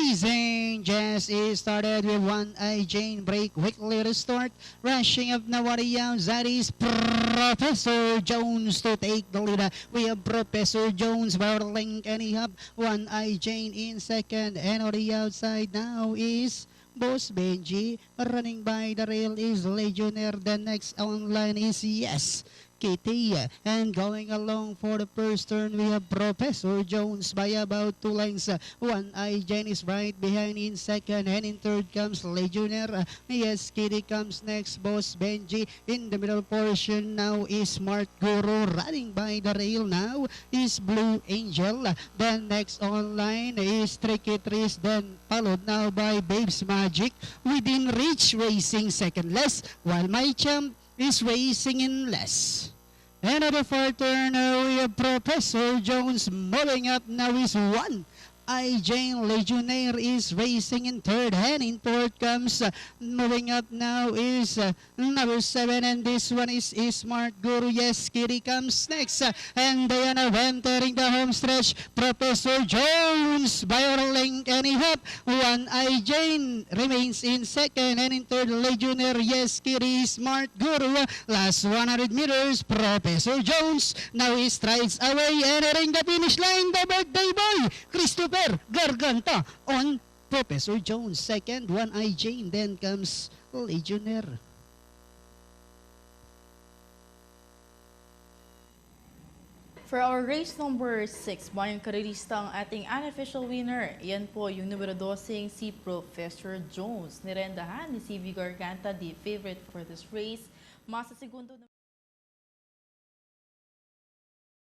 Racing just is started with One Eye Jane. Break quickly to start. Rushing up now on the outside is Professor Jones to take the lead. We have Professor Jones battling Kenny Hub. One Eye Jane in second. And on the outside now is Boss Benji. Running by the rail is Legionnaire. The next online is Yes Kitty. And going along for the first turn, we have Professor Jones by about 2 lengths. One Eye Jane is right behind in second, and in third comes Legionnaire. Yes Kitty comes next. Boss Benji in the middle portion now is Smart Guru. Running by the rail now is Blue Angel. Then next online is Tricky Trees. Then followed now by Babes Magic. Within reach, racing second less, while My Champ is racing in less. And at the fourth turn, we have Professor Jones moving up now is One Eye Jane. Legionnaire is racing in third, and in fourth comes moving up now is number 7, and this one is Smart Guru. Yes Kitty comes next, and they are now entering the home stretch. Professor Jones battling Kenny Hub. One Eye Jane remains in second, and in third Legionnaire. Yes Kitty, Smart Guru. Last 100 meters, Professor Jones now he strides away, entering the finish line. The birthday boy Christopher Garganta on Professor Jones. Second, One Eye Jane. Then comes Legionnaire. For our race number 6, yung karerista ang ating unofficial winner. Yan po yung numero 12, si Professor Jones. Nirendahan ni CV Garganta, the favorite for this race. Masa segundo